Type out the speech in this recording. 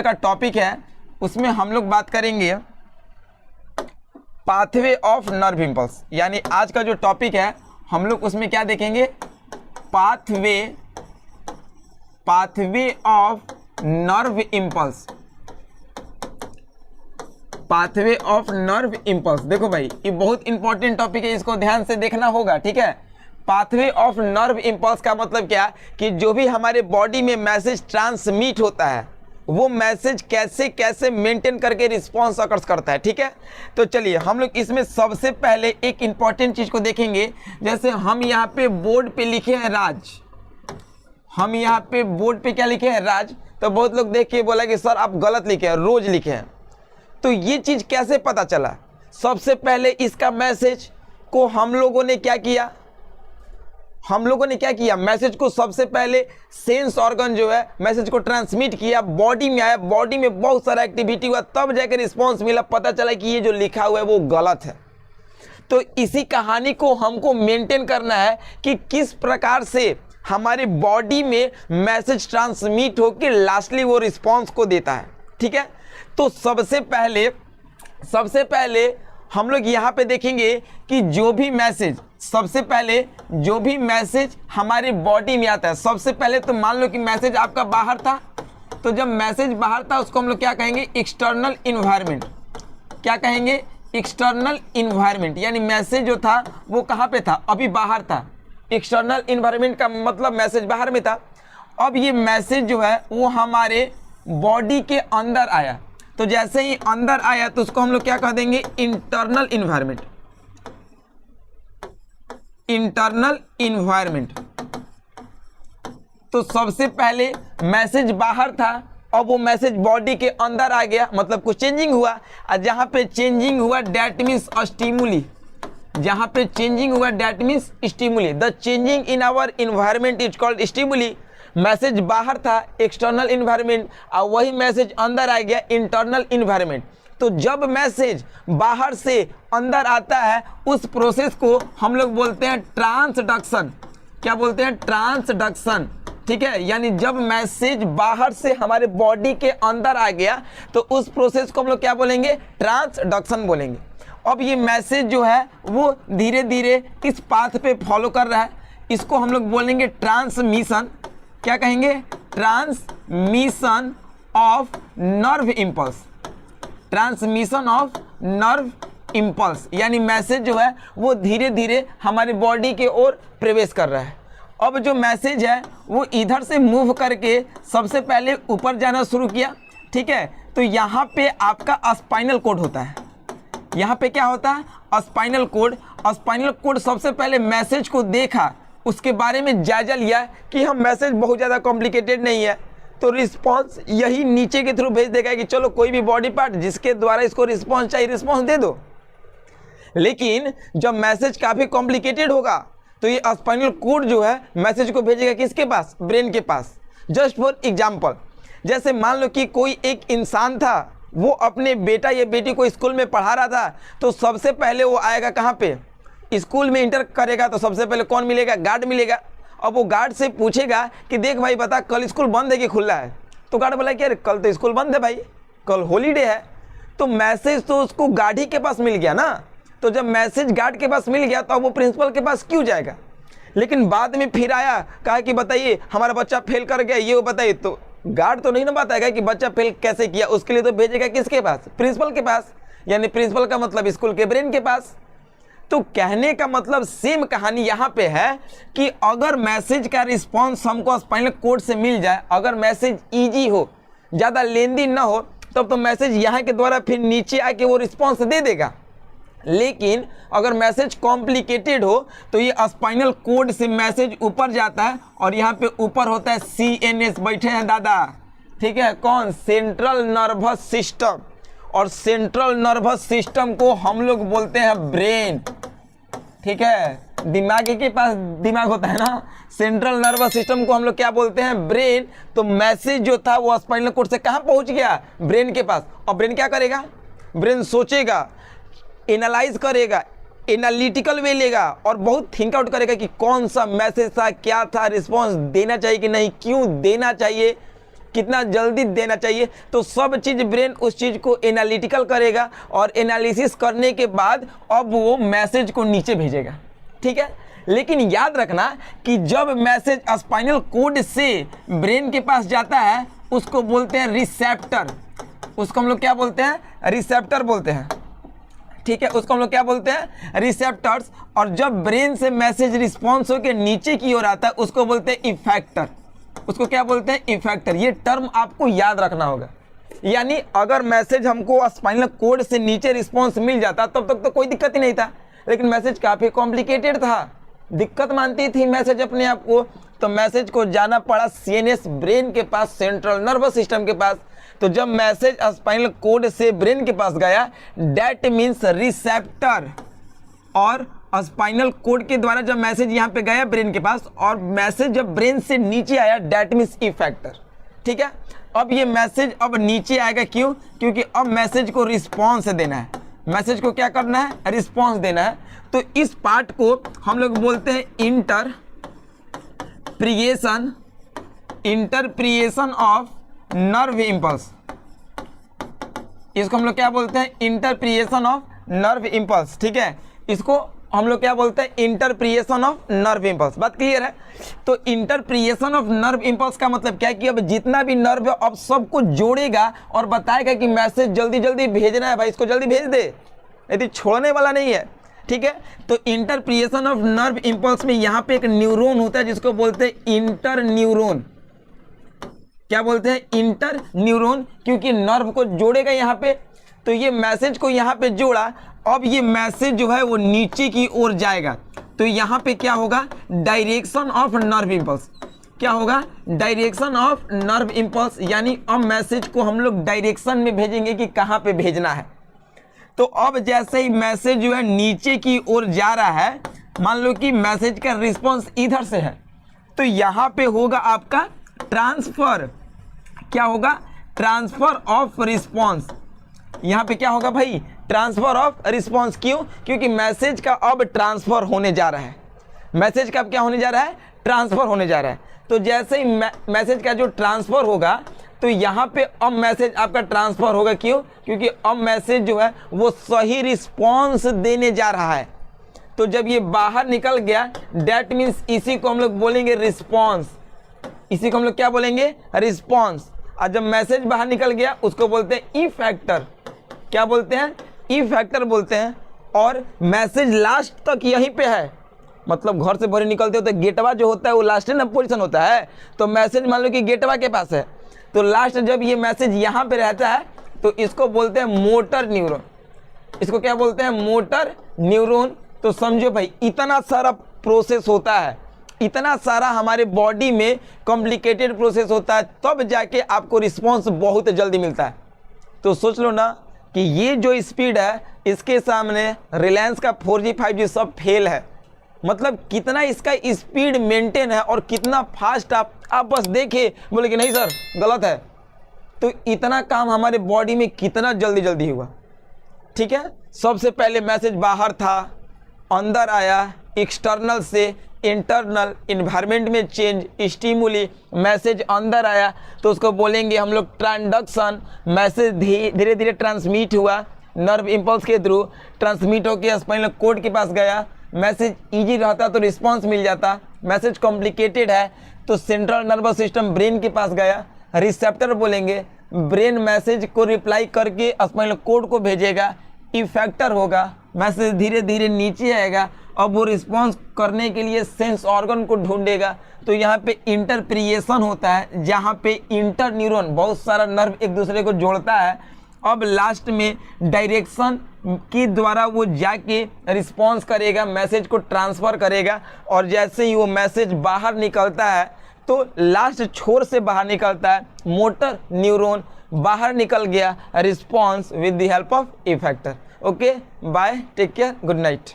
का टॉपिक है उसमें हम लोग बात करेंगे पाथवे ऑफ नर्व इंपल्स। यानी आज का जो टॉपिक है हम लोग उसमें क्या देखेंगे, pathway of nerve impulse. Pathway of nerve impulse, देखो भाई ये बहुत इंपॉर्टेंट टॉपिक है, इसको ध्यान से देखना होगा, ठीक है। पाथवे ऑफ नर्व इंपल्स का मतलब क्या कि जो भी हमारे बॉडी में मैसेज ट्रांसमिट होता है वो मैसेज कैसे कैसे मेंटेन करके रिस्पॉन्स अकर्स करता है, ठीक है। तो चलिए हम लोग इसमें सबसे पहले एक इंपॉर्टेंट चीज को देखेंगे। जैसे हम यहाँ पे बोर्ड पे लिखे हैं राज, हम यहाँ पे बोर्ड पे क्या लिखे हैं राज, तो बहुत लोग देख के बोला कि सर आप गलत लिखे हैं, रोज लिखे हैं। तो ये चीज कैसे पता चला? सबसे पहले इसका मैसेज को हम लोगों ने क्या किया, मैसेज को सबसे पहले सेंस ऑर्गन जो है मैसेज को ट्रांसमिट किया, बॉडी में आया, बॉडी में बहुत सारा एक्टिविटी हुआ, तब जाकर रिस्पॉन्स मिला, पता चला कि ये जो लिखा हुआ है वो गलत है। तो इसी कहानी को हमको मेंटेन करना है कि किस प्रकार से हमारे बॉडी में मैसेज ट्रांसमिट होकर लास्टली वो रिस्पॉन्स को देता है, ठीक है। तो सबसे पहले हम लोग यहाँ पे देखेंगे कि जो भी मैसेज हमारे बॉडी में आता है, सबसे पहले तो मान लो कि मैसेज आपका बाहर था, तो जब मैसेज बाहर था उसको हम लोग क्या कहेंगे, एक्सटर्नल इन्वायरमेंट। क्या कहेंगे? External environment. यानी मैसेज जो था वो कहाँ पे था, अभी बाहर था। एक्सटर्नल इन्वायरमेंट का मतलब मैसेज बाहर में था। अब ये मैसेज जो है वो हमारे बॉडी के अंदर आया, तो जैसे ही अंदर आया तो उसको हम लोग क्या कह देंगे, इंटरनल इन्वायरमेंट। Internal environment. तो सबसे पहले मैसेज बाहर था, अब वो मैसेज बॉडी के अंदर आ गया, मतलब कुछ चेंजिंग हुआ। और जहां पे चेंजिंग हुआ दैट मीन्स स्टिमुली, जहां पे चेंजिंग हुआ that means stimuli. The changing in our environment is called stimuli. Message बाहर था एक्सटर्नल इन्वायरमेंट और वही मैसेज अंदर आ गया इंटरनल इन्वायरमेंट। तो जब मैसेज बाहर से अंदर आता है उस प्रोसेस को हम लोग बोलते हैं ट्रांसडक्शन। क्या बोलते हैं? ट्रांसडक्शन, ठीक है। यानी जब मैसेज बाहर से हमारे बॉडी के अंदर आ गया तो उस प्रोसेस को हम लोग क्या बोलेंगे, ट्रांसडक्शन बोलेंगे। अब ये मैसेज जो है वो धीरे धीरे इस पाथ पे फॉलो कर रहा है, इसको हम लोग बोलेंगे ट्रांसमिशन। क्या कहेंगे? Transmission of nerve impulse. Transmission of nerve impulse यानी मैसेज जो है वो धीरे धीरे हमारी बॉडी के ओर प्रवेश कर रहा है। अब जो मैसेज है वो इधर से मूव करके सबसे पहले ऊपर जाना शुरू किया, ठीक है। तो यहाँ पे आपका स्पाइनल कोड होता है। यहाँ पे क्या होता है? Spinal cord. स्पाइनल कोड सबसे पहले मैसेज को देखा, उसके बारे में जायजा लिया कि हम मैसेज बहुत ज़्यादा कॉम्प्लिकेटेड नहीं है, तो रिस्पॉन्स यही नीचे के थ्रू भेज देगा कि चलो कोई भी बॉडी पार्ट जिसके द्वारा इसको रिस्पॉन्स चाहिए रिस्पॉन्स दे दो। लेकिन जब मैसेज काफ़ी कॉम्प्लिकेटेड होगा तो ये स्पाइनल कोड जो है मैसेज को भेजेगा किसके पास? ब्रेन के पास। जस्ट फॉर एग्जाम्पल, जैसे मान लो कि कोई एक इंसान था, वो अपने बेटा या बेटी को स्कूल में पढ़ा रहा था, तो सबसे पहले वो आएगा कहाँ पे? स्कूल में इंटर करेगा तो सबसे पहले कौन मिलेगा? गार्ड मिलेगा। अब वो गार्ड से पूछेगा कि देख भाई बता कल स्कूल बंद है कि खुला है? तो गार्ड बोला कि अरे कल तो स्कूल बंद है भाई, कल हॉलीडे है। तो मैसेज तो उसको गार्ड ही के पास मिल गया ना। तो जब मैसेज गार्ड के पास मिल गया तो अब वो प्रिंसिपल के पास क्यों जाएगा? लेकिन बाद में फिर आया, कहा कि बताइए हमारा बच्चा फेल कर गया, ये वो बताइए, तो गार्ड तो नहीं ना बताएगा कि बच्चा फेल कैसे किया, उसके लिए तो भेजेगा किसके पास? प्रिंसिपल के पास। यानी प्रिंसिपल का मतलब स्कूल के ब्रेन के पास। तो कहने का मतलब सेम कहानी यहाँ पे है कि अगर मैसेज का रिस्पॉन्स हमको स्पाइनल कोड से मिल जाए, अगर मैसेज इजी हो, ज़्यादा लेंदी ना हो, तब तो मैसेज यहाँ के द्वारा फिर नीचे आके वो रिस्पॉन्स दे देगा। लेकिन अगर मैसेज कॉम्प्लिकेटेड हो तो ये स्पाइनल कोड से मैसेज ऊपर जाता है और यहाँ पे ऊपर होता है CNS, बैठे हैं दादा, ठीक है। कौन? Central nervous system. और सेंट्रल नर्वस सिस्टम को हम लोग बोलते हैं ब्रेन, ठीक है। दिमाग के पास दिमाग होता है ना, सेंट्रल नर्वस सिस्टम को हम लोग क्या बोलते हैं? ब्रेन। तो मैसेज जो था वो स्पाइनल कोड से कहाँ पहुँच गया? ब्रेन के पास। और ब्रेन क्या करेगा? ब्रेन सोचेगा, एनालाइज करेगा, एनालिटिकल वे लेगा और बहुत थिंक आउट करेगा कि कौन सा मैसेज था, क्या था, रिस्पॉन्स देना चाहिए कि नहीं, क्यों देना चाहिए, कितना जल्दी देना चाहिए। तो सब चीज़ ब्रेन उस चीज़ को एनालिटिकल करेगा और एनालिसिस करने के बाद अब वो मैसेज को नीचे भेजेगा, ठीक है। लेकिन याद रखना कि जब मैसेज स्पाइनल कोड से ब्रेन के पास जाता है उसको बोलते हैं रिसेप्टर। उसको हम लोग क्या बोलते हैं? रिसेप्टर बोलते हैं, ठीक है। उसको हम लोग क्या बोलते हैं? रिसेप्टर्स। और जब ब्रेन से मैसेज रिस्पॉन्स होकर नीचे की ओर आता है उसको बोलते हैं इफेक्टर। उसको क्या बोलते हैं? इफेक्टर। ये टर्म आपको याद रखना होगा। यानी अगर मैसेज हमको स्पाइनल कोड से नीचे रिस्पॉन्स मिल जाता तब तक तो कोई दिक्कत ही नहीं था, लेकिन मैसेज काफ़ी कॉम्प्लिकेटेड था, दिक्कत मानती थी मैसेज अपने आप को, तो मैसेज को जाना पड़ा सीएनएस ब्रेन के पास, सेंट्रल नर्वस सिस्टम के पास। तो जब मैसेज स्पाइनल कोड से ब्रेन के पास गया डेट मीन्स रिसेप्टर, और स्पाइनल कोड के द्वारा जब मैसेज यहाँ पे गया ब्रेन के पास और मैसेज जब ब्रेन से नीचे आया डेट मीन्स इफेक्टर, ठीक है। अब ये मैसेज अब नीचे आएगा, क्यों? क्योंकि अब मैसेज को रिस्पॉन्स देना है, मैसेज को क्या करना है? रिस्पॉन्स देना है। तो इस पार्ट को हम लोग बोलते हैं इंटरप्रिएशन ऑफ नर्व इम्पल्स। इसको हम लोग क्या बोलते हैं? इंटरप्रिएशन ऑफ नर्व इम्पल्स, ठीक है। इसको हम लोग क्या बोलते हैं? इंटरप्रिएशन ऑफ नर्व इम्पल्स। बात क्लियर है? तो इंटरप्रिएशन ऑफ नर्व इम्पल्स का मतलब क्या है कि अब जितना भी नर्व है अब सबको जोड़ेगा और बताएगा कि मैसेज जल्दी जल्दी भेजना है, भाई इसको जल्दी भेज दे, यदि छोड़ने वाला नहीं है, ठीक है। तो इंटरप्रिएशन ऑफ नर्व इम्पल्स में यहाँ पे एक न्यूरॉन होता है जिसको बोलते हैं इंटर न्यूरॉन। क्या बोलते हैं? इंटर न्यूरॉन, क्योंकि नर्व को जोड़ेगा यहाँ पे। तो ये मैसेज को यहाँ पे जोड़ा, अब ये मैसेज जो है वो नीचे की ओर जाएगा। तो यहाँ पे क्या होगा? Direction of nerve impulse. क्या होगा? डायरेक्शन ऑफ नर्व इम्पल्स, यानी अब मैसेज को हम लोग डायरेक्शन में भेजेंगे कि कहाँ पे भेजना है। तो अब जैसे ही मैसेज जो है नीचे की ओर जा रहा है, मान लो कि मैसेज का रिस्पॉन्स इधर से है, तो यहाँ पे होगा आपका ट्रांसफर। क्या होगा? Transfer of response. यहाँ पे क्या होगा भाई? Transfer of response. क्यों? क्योंकि मैसेज का अब ट्रांसफर होने जा रहा है। मैसेज का अब क्या होने जा रहा है? ट्रांसफर होने जा रहा है। तो जैसे ही मैसेज का जो ट्रांसफर होगा तो यहाँ पे अब मैसेज आपका ट्रांसफर होगा। क्यों? क्योंकि अब मैसेज जो है वो सही रिस्पॉन्स देने जा रहा है। तो जब ये बाहर निकल गया डेट मीन्स इसी को हम लोग बोलेंगे रिस्पॉन्स। इसी को हम लोग क्या बोलेंगे? रिस्पॉन्स। और जब मैसेज बाहर निकल गया उसको बोलते हैं इफेक्टर। क्या बोलते हैं? इफेक्टर बोलते हैं। और मैसेज लास्ट तक यहीं पे है, मतलब घर से भरे निकलते हो तो गेटवा जो होता है वो लास्ट ना पोजीशन होता है। तो मैसेज मान लो कि गेटवा के पास है, तो लास्ट जब ये मैसेज यहाँ पे रहता है तो इसको बोलते हैं मोटर न्यूरॉन। इसको क्या बोलते हैं? Motor neuron. तो समझो भाई इतना सारा प्रोसेस होता है, इतना सारा हमारे बॉडी में कॉम्प्लिकेटेड प्रोसेस होता है, तब जाके आपको रिस्पॉन्स बहुत जल्दी मिलता है। तो सोच लो ना कि ये जो स्पीड है इसके सामने रिलायंस का 4G 5G सब फेल है। मतलब कितना इसका स्पीड मेंटेन है और कितना फास्ट आप बस देखिए, बोले कि नहीं सर गलत है। तो इतना काम हमारे बॉडी में कितना जल्दी जल्दी हुआ, ठीक है। सबसे पहले मैसेज बाहर था, अंदर आया, एक्सटर्नल से इंटरनल इन्वायरमेंट में चेंज, स्टिमुली, मैसेज अंदर आया तो उसको बोलेंगे हम लोग ट्रांसडक्शन। मैसेज धीरे धीरे ट्रांसमिट हुआ नर्व इम्पल्स के थ्रू, ट्रांसमिट होकर स्पाइनल कोड के पास गया। मैसेज इजी रहता तो रिस्पांस मिल जाता, मैसेज कॉम्प्लिकेटेड है तो सेंट्रल नर्वस सिस्टम ब्रेन के पास गया, रिसेप्टर बोलेंगे, ब्रेन मैसेज को रिप्लाई करके स्पाइनल कोड को भेजेगा, इफेक्टर होगा, मैसेज धीरे धीरे नीचे आएगा। अब वो रिस्पॉन्स करने के लिए सेंस ऑर्गन को ढूंढेगा। तो यहाँ पे इंटरप्रिएशन होता है जहाँ पे इंटर न्यूरॉन बहुत सारा नर्व एक दूसरे को जोड़ता है। अब लास्ट में डायरेक्शन के द्वारा वो जाके रिस्पॉन्स करेगा, मैसेज को ट्रांसफ़र करेगा। और जैसे ही वो मैसेज बाहर निकलता है तो लास्ट छोर से बाहर निकलता है, मोटर न्यूरॉन बाहर निकल गया, response with the help of effector. Okay bye, take care, good night.